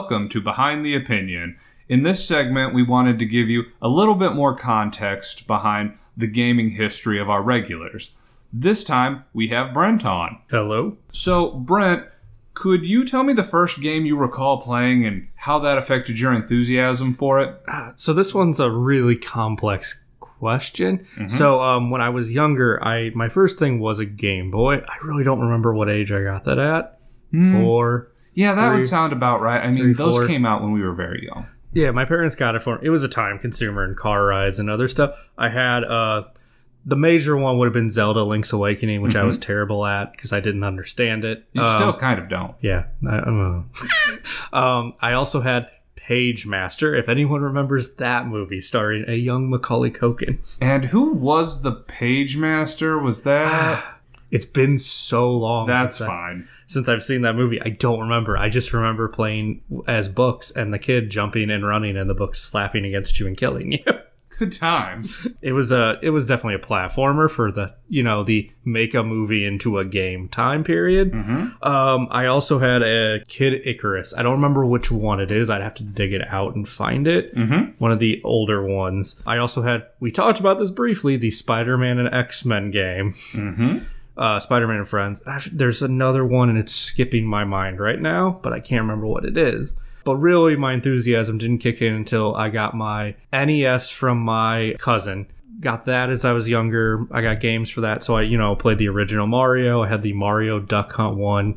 welcome to Behind the Opinion. In this segment, we wanted to give you a little bit more context behind the gaming history of our regulars. This time, we have Brent on. Hello. So, Brent, could you tell me the first game you recall playing and how that affected your enthusiasm for it? So this one's a really complex question. So when I was younger, my first thing was a Game Boy. I really don't remember what age I got that at. 4. Yeah, that three, would sound about right. I mean, three, those 4. came out when we were very young. Yeah, my parents got it for me. It was a time consumer and car rides and other stuff. I had the major one would have been Zelda Link's Awakening, which I was terrible at because I didn't understand it. You still kind of don't. Yeah. I also had Page Master, if anyone remembers that movie, starring a young Macaulay Culkin. And who was the Page Master? Was that... It's been so long. That's fine. Since I've seen that movie, I don't remember. I just remember playing as Books and the kid jumping and running and the Books slapping against you and killing you. Good times. It was definitely a platformer for the make a movie into a game time period. I also had a Kid Icarus. I don't remember which one it is. I'd have to dig it out and find it. One of the older ones. I also had, we talked about this briefly, the Spider-Man and X-Men game. Spider-Man and Friends. There's another one and it's skipping my mind right now, but I can't remember what it is. But really, my enthusiasm didn't kick in until I got my NES from my cousin. Got that as I was younger. I got games for that, so I, played the original Mario. I had the Mario Duck Hunt one.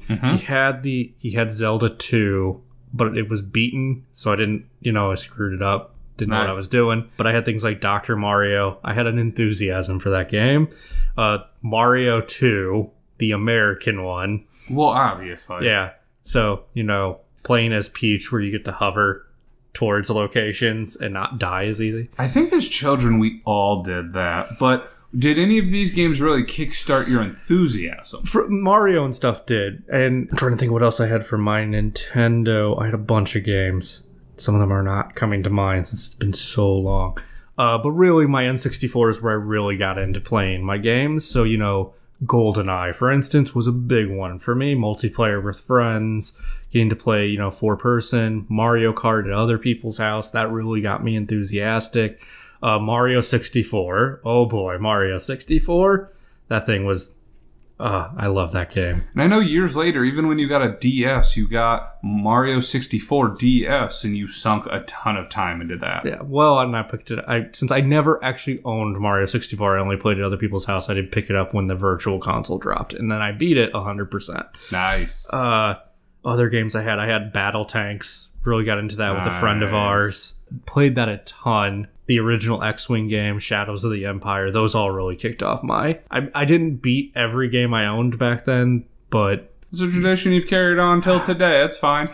He had Zelda 2, but it was beaten, so I didn't, I screwed it up. Didn't know what I was doing. But I had things like Dr. Mario. I had an enthusiasm for that game. Mario 2, the American one. Well, obviously. Yeah. So, playing as Peach where you get to hover towards locations and not die as easy. I think as children we all did that, but did any of these games really kickstart your enthusiasm? For Mario and stuff did, and I'm trying to think what else I had for my Nintendo. I had a bunch of games. Some of them are not coming to mind since it's been so long. But really my N64 is where I really got into playing my games. So, GoldenEye, for instance, was a big one for me. Multiplayer with friends, getting to play, 4-person, Mario Kart at other people's house. That really got me enthusiastic. Mario 64. Oh boy, Mario 64. That thing was... I love that game. And I know years later, even when you got a DS, you got Mario 64 DS, and you sunk a ton of time into that. Yeah, well, I picked it. Since I never actually owned Mario 64, I only played at other people's house. I did pick it up when the Virtual Console dropped, and then I beat it 100%. Nice. Other games I had Battle Tanks. Really got into that with a friend of ours. Played that a ton. The original X-Wing game, Shadows of the Empire, those all really kicked off I didn't beat every game I owned back then, but... It's a tradition you've carried on till today. That's fine.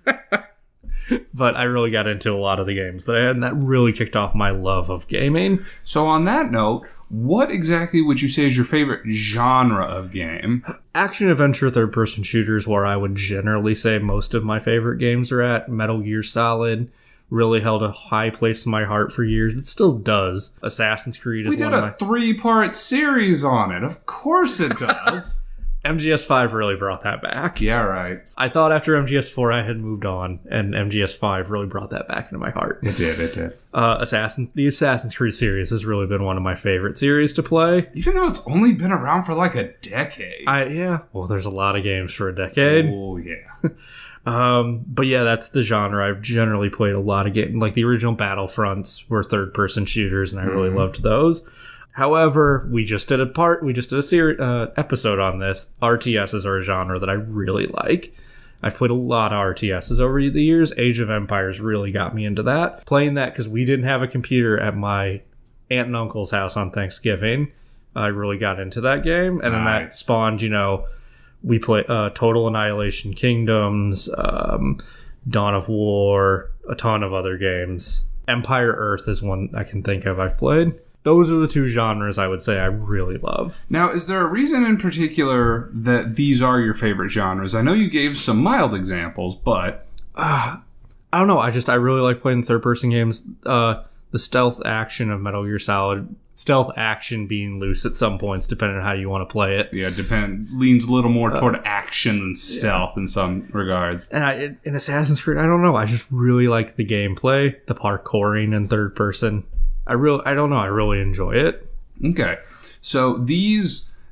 But I really got into a lot of the games that I had, and that really kicked off my love of gaming. So on that note, what exactly would you say is your favorite genre of game? Action-adventure third-person shooters, where I would generally say most of my favorite games are at. Metal Gear Solid really held a high place in my heart for years. It still does. Assassin's Creed is one of my... We did a 3-part series on it. Of course it does. MGS5 really brought that back. Yeah, right. I thought after MGS4 I had moved on, and MGS5 really brought that back into my heart. It did. The Assassin's Creed series has really been one of my favorite series to play. Even though it's only been around for like a decade. Well, there's a lot of games for a decade. Oh, yeah. But yeah, that's the genre. I've generally played a lot of games. Like the original Battlefronts were third-person shooters, and I really loved those. However, we just did a episode on this. RTSs are a genre that I really like. I've played a lot of RTSs over the years. Age of Empires really got me into that. Playing that because we didn't have a computer at my aunt and uncle's house on Thanksgiving. I really got into that game. And then that spawned, we play Total Annihilation Kingdoms, Dawn of War, a ton of other games. Empire Earth is one I can think of I've played. Those are the two genres I would say I really love. Now, is there a reason in particular that these are your favorite genres? I know you gave some mild examples, but... I don't know. I really like playing third-person games. the stealth action of Metal Gear Solid. Stealth action being loose at some points, depending on how you want to play it. Yeah, leans a little more toward action than stealth in some regards. And in Assassin's Creed, I don't know. I just really like the gameplay, the parkouring in third person. I don't know. I really enjoy it. Okay, so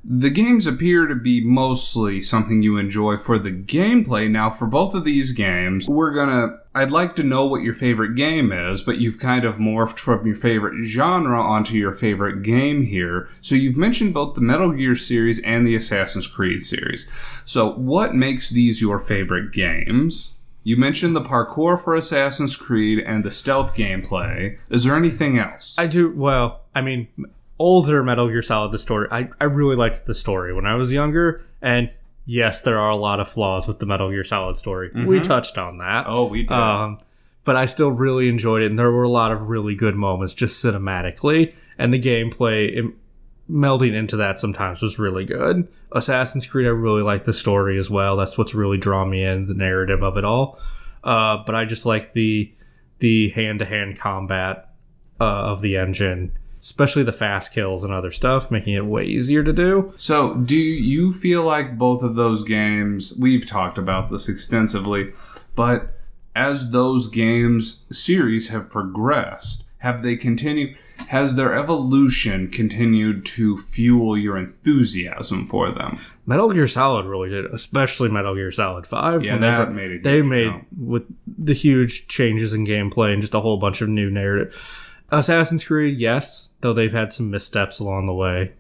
the games appear to be mostly something you enjoy for the gameplay. Now, for both of these games, I'd like to know what your favorite game is, but you've kind of morphed from your favorite genre onto your favorite game here. So you've mentioned both the Metal Gear series and the Assassin's Creed series. So what makes these your favorite games? You mentioned the parkour for Assassin's Creed and the stealth gameplay. Is there anything else? Older Metal Gear Solid, the story, I really liked the story when I was younger, and yes, there are a lot of flaws with the Metal Gear Solid story. Mm-hmm. We touched on that. Oh, we did. But I still really enjoyed it, and there were a lot of really good moments just cinematically, and the gameplay melding into that sometimes was really good. Assassin's Creed, I really like the story as well. That's what's really drawn me in, the narrative of it all. But I just like the hand-to-hand combat of the engine, especially the fast kills and other stuff, making it way easier to do. So, do you feel like both of those games, we've talked about this extensively, but as those games series have progressed, has their evolution continued to fuel your enthusiasm for them? Metal Gear Solid really did, especially Metal Gear Solid 5. Yeah, that made a huge jump. With the huge changes in gameplay and just a whole bunch of new narrative. Assassin's Creed, yes, though they've had some missteps along the way.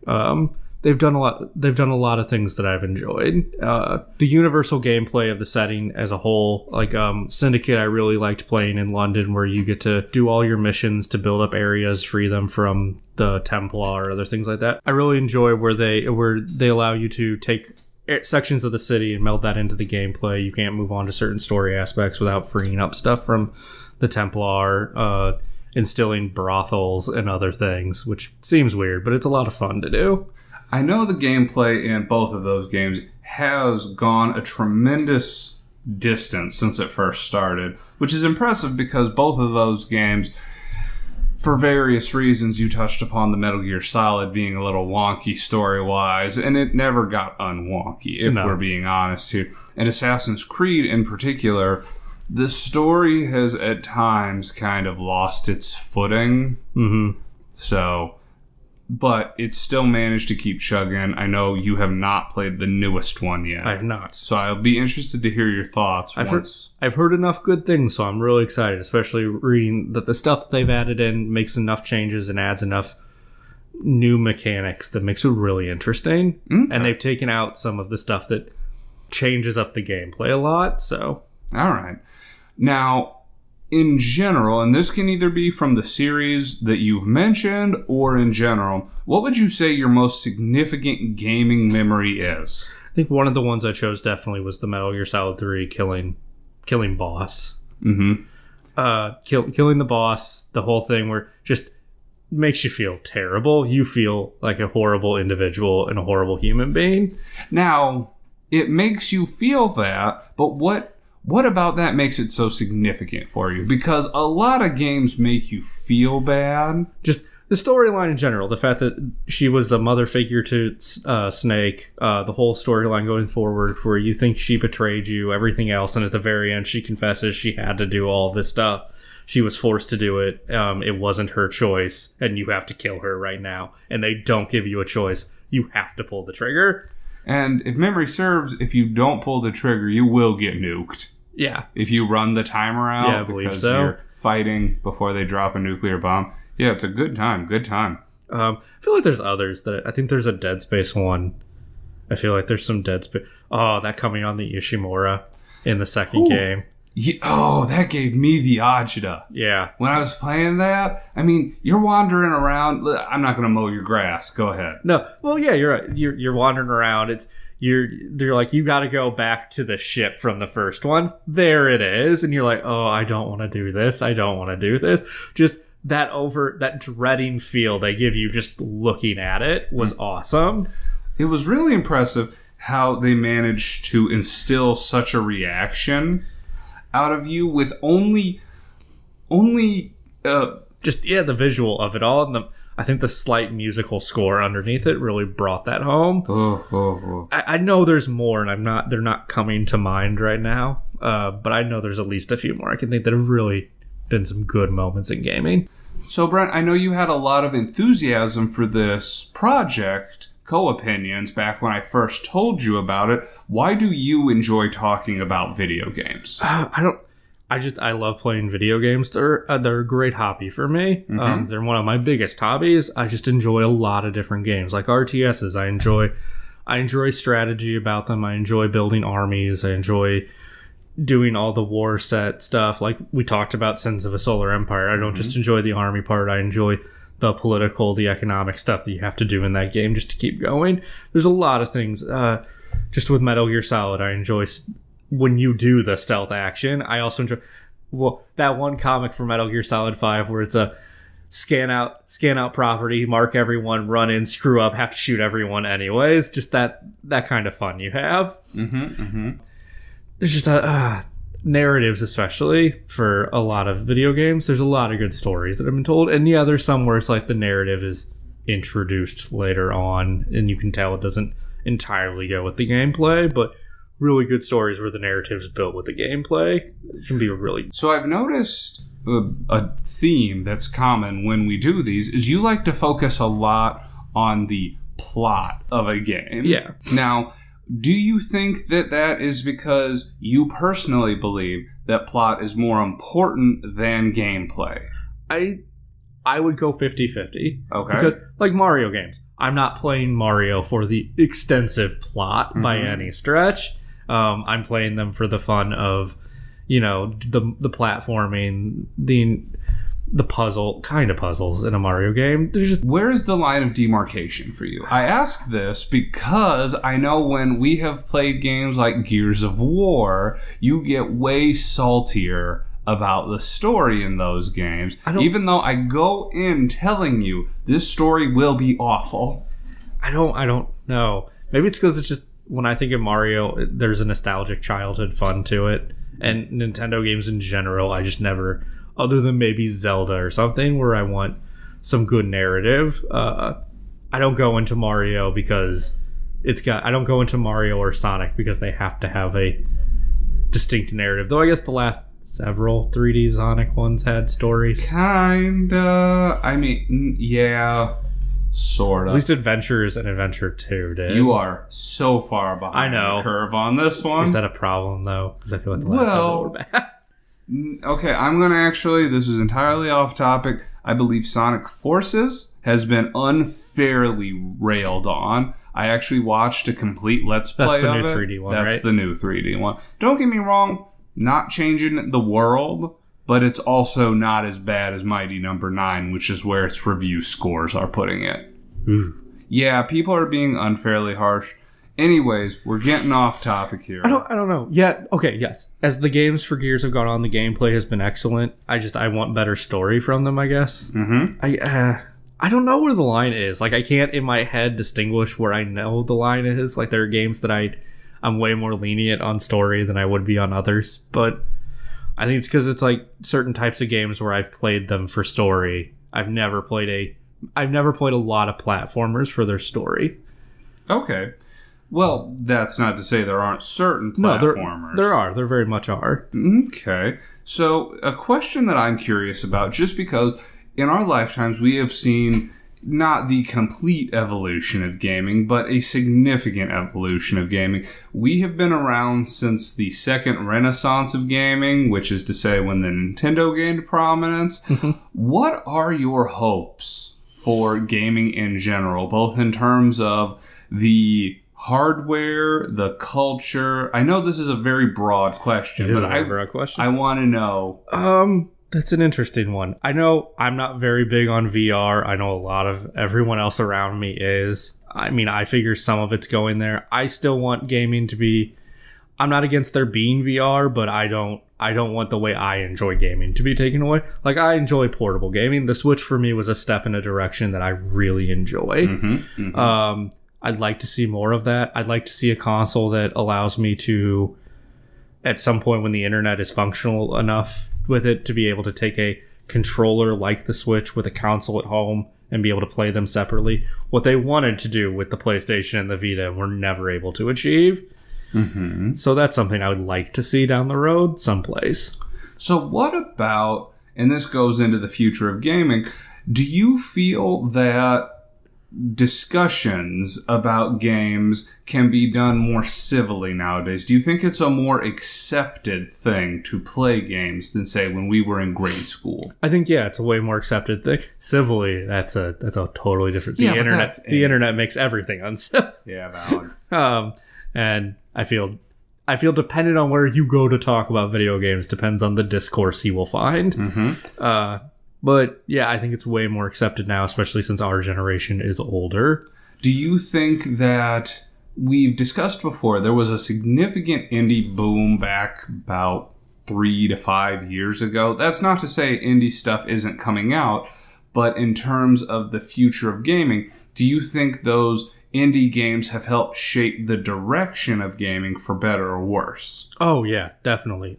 They've done a lot of things that I've enjoyed. The universal gameplay of the setting as a whole, like Syndicate, I really liked playing in London, where you get to do all your missions to build up areas, free them from the Templar or other things like that. I really enjoy where they allow you to take sections of the city and meld that into the gameplay. You can't move on to certain story aspects without freeing up stuff from the Templar. Instilling brothels and other things, which seems weird, but it's a lot of fun to do. I know the gameplay in both of those games has gone a tremendous distance since it first started, which is impressive because both of those games, for various reasons, you touched upon the Metal Gear Solid being a little wonky story-wise, and it never got unwonky, if we're being honest here. And Assassin's Creed in particular, the story has at times kind of lost its footing. Mm-hmm. So, but it's still managed to keep chugging. I know you have not played the newest one yet. I have not. So I'll be interested to hear your thoughts. I've heard enough good things, so I'm really excited, especially reading that the stuff that they've added in makes enough changes and adds enough new mechanics that makes it really interesting. Okay. And they've taken out some of the stuff that changes up the gameplay a lot, so... All right. Now, in general, and this can either be from the series that you've mentioned or in general, what would you say your most significant gaming memory is? I think one of the ones I chose definitely was the Metal Gear Solid 3 killing boss. Mm-hmm. Killing the boss, the whole thing where just makes you feel terrible. You feel like a horrible individual and a horrible human being. Now, it makes you feel that, but what about that makes it so significant for you? Because a lot of games make you feel bad. Just the storyline in general, the fact that she was the mother figure to Snake, the whole storyline going forward where you think she betrayed you, everything else, and at the very end she confesses she had to do all this stuff. She was forced to do it. It wasn't her choice, and you have to kill her right now. And they don't give you a choice. You have to pull the trigger. And if memory serves, if you don't pull the trigger, you will get nuked. Yeah. If you run the timer out, yeah, I believe because so. You're fighting before they drop a nuclear bomb. Yeah, it's a good time. Good time. I feel like there's others that I think there's a Dead Space one. I feel like there's some Dead Space. Oh, that coming on the Ishimura in the second game. Yeah, that gave me the agita. Yeah. When I was playing that, I mean, you're wandering around. I'm not going to mow your grass. Go ahead. No. Well, yeah, you're right. You're wandering around. They're like, you got to go back to the ship from the first one. There it is. And you're like, oh, I don't want to do this. I don't want to do this. Just that dreading feel they give you just looking at it was awesome. It was really impressive how they managed to instill such a reaction out of you with only just the visual of it all, and I think the slight musical score underneath it really brought that home. I know there's more, and they're not coming to mind right now, but I know there's at least a few more I can think that have really been some good moments in gaming. So, Brent, I know you had a lot of enthusiasm for this project, Co-Opinions, back when I first told you about it. Why do you enjoy talking about video games? I love playing video games. They're a great hobby for me. They're one of my biggest hobbies. I just enjoy a lot of different games, like RTSs. I enjoy strategy about them. I enjoy building armies. I enjoy doing all the war set stuff. Like we talked about Sins of a Solar Empire. I don't just enjoy the army part. I enjoy the political, the economic stuff that you have to do in that game just to keep going. There's a lot of things. Just with Metal Gear Solid, I enjoy when you do the stealth action. I also enjoy that one comic for Metal Gear Solid 5 where it's a scan out property, mark everyone, run in, screw up, have to shoot everyone anyways. Just that kind of fun you have. There's just narratives, especially for a lot of video games. There's a lot of good stories that have been told, and there's some where it's like the narrative is introduced later on, and you can tell it doesn't entirely go with the gameplay, but really good stories where the narrative's built with the gameplay can be really... So I've noticed a theme that's common when we do these is you like to focus a lot on the plot of a game. Yeah. Now, do you think that is because you personally believe that plot is more important than gameplay? I would go 50-50. Okay. Because, like Mario games, I'm not playing Mario for the extensive plot by any stretch. I'm playing them for the fun of, the platforming, the puzzles in a Mario game. Where is the line of demarcation for you? I ask this because I know when we have played games like Gears of War, you get way saltier about the story in those games, even though I go in telling you this story will be awful. I don't know. Maybe it's because it's just, when I think of Mario, there's a nostalgic childhood fun to it, and Nintendo games in general, I just never, other than maybe Zelda or something where I want some good narrative, I don't go into Mario because I don't go into Mario or Sonic because they have to have a distinct narrative, though I guess the last several 3D Sonic ones had stories. Kinda. I mean, yeah, sort of. At least Adventures and Adventure 2 did. You are so far behind the curve on this one. Is that a problem, though? Because I feel like the last several were bad. Okay, I'm going to actually, this is entirely off topic. I believe Sonic Forces has been unfairly railed on. I actually watched a complete Let's Play of it. That's the new 3D one, right? That's the new 3D one. Don't get me wrong. Not changing the world, but it's also not as bad as Mighty Number 9, which is where its review scores are putting it. Ooh. Yeah, people are being unfairly harsh. Anyways, we're getting off topic here. I don't know. Yeah, okay, yes. As the games for Gears have gone on, the gameplay has been excellent. I want better story from them, I guess. I don't know where the line is. Like, I can't in my head distinguish where I know the line is. Like, there are games that I'm way more lenient on story than I would be on others, but I think it's because it's like certain types of games where I've played them for story. I've never played a lot of platformers for their story. Okay. Well, that's not to say there aren't certain platformers. No, there are. There very much are. Okay. So, a question that I'm curious about, just because in our lifetimes we have seen not the complete evolution of gaming, but a significant evolution of gaming. We have been around since the second renaissance of gaming, which is to say when the Nintendo gained prominence. What are your hopes for gaming in general, both in terms of the hardware, the culture? I know this is a very broad question, but I want to know. That's an interesting one. I know I'm not very big on VR. I know a lot of everyone else around me is. I mean, I figure some of it's going there. I still want gaming to be... I'm not against there being VR, but I don't want the way I enjoy gaming to be taken away. Like, I enjoy portable gaming. The Switch for me was a step in a direction that I really enjoy. I'd like to see more of that. I'd like to see a console that allows me to, at some point when the internet is functional enough with it, to be able to take a controller like the Switch with a console at home and be able to play them separately. What they wanted to do with the PlayStation and the Vita were never able to achieve. Mm-hmm. So that's something I would like to see down the road someplace. So what about, and this goes into the future of gaming, do you feel that discussions about games can be done more civilly nowadays? Do you think it's a more accepted thing to play games than, say, when we were in grade school? I think, yeah, it's a way more accepted thing. Civilly, that's a totally different. The internet makes everything uncivil. Yeah, valid. And I feel dependent on where you go to talk about video games depends on the discourse you will find. Mm-hmm. But yeah, I think it's way more accepted now, especially since our generation is older. Do you think that we've discussed before, there was a significant indie boom back about 3 to 5 years ago? That's not to say indie stuff isn't coming out, but in terms of the future of gaming, do you think those indie games have helped shape the direction of gaming for better or worse? Oh, yeah, definitely.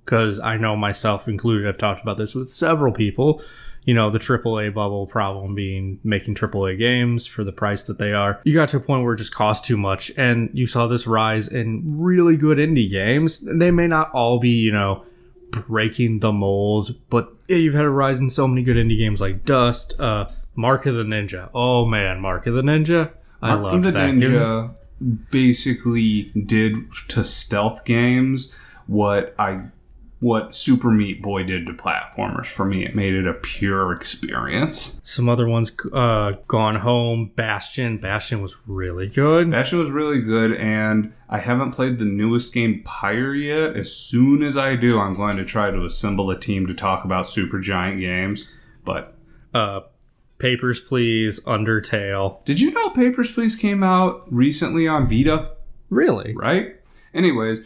Because I know myself included, I've talked about this with several people. You know, the AAA bubble problem being making AAA games for the price that they are. You got to a point where it just cost too much, and you saw this rise in really good indie games. They may not all be, you know, breaking the mold, but yeah, you've had a rise in so many good indie games like Dust, Mark of the Ninja. Oh man, Mark of the Ninja. I loved that. Mark of the Ninja basically did to stealth games what Super Meat Boy did to platformers for me. It made it a pure experience. Some other ones, Gone Home, Bastion. Bastion was really good. Bastion was really good, and I haven't played the newest game, Pyre, yet. As soon as I do, I'm going to try to assemble a team to talk about Supergiant games. But Papers, Please, Undertale. Did you know Papers, Please came out recently on Vita? Really? Right? Anyways,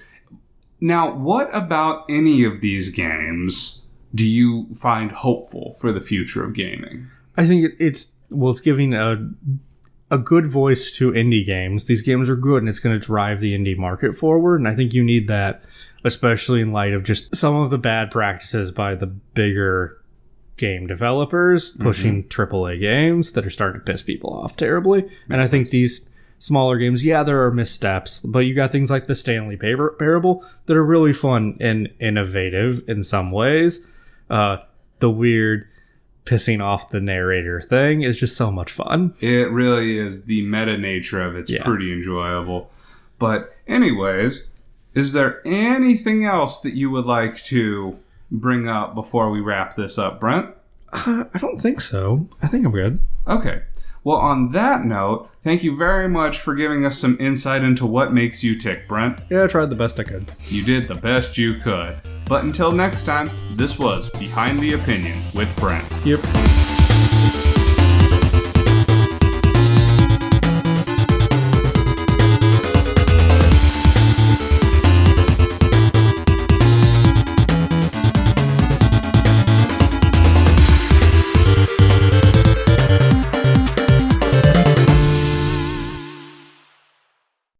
now, what about any of these games do you find hopeful for the future of gaming? I think it's giving a good voice to indie games. These games are good, and it's going to drive the indie market forward, and I think you need that, especially in light of just some of the bad practices by the bigger game developers pushing AAA games that are starting to piss people off terribly. And I think these smaller games, yeah, there are missteps, but you got things like the Stanley Parable that are really fun and innovative in some ways. The weird pissing off the narrator thing is just so much fun. It really is. The meta nature of it's pretty enjoyable. But anyways, is there anything else that you would like to bring up before we wrap this up, Brent? I don't think so. I think I'm good. Okay. Well, on that note, thank you very much for giving us some insight into what makes you tick, Brent. Yeah, I tried the best I could. You did the best you could. But until next time, this was Behind the Opinion with Brent. Yep.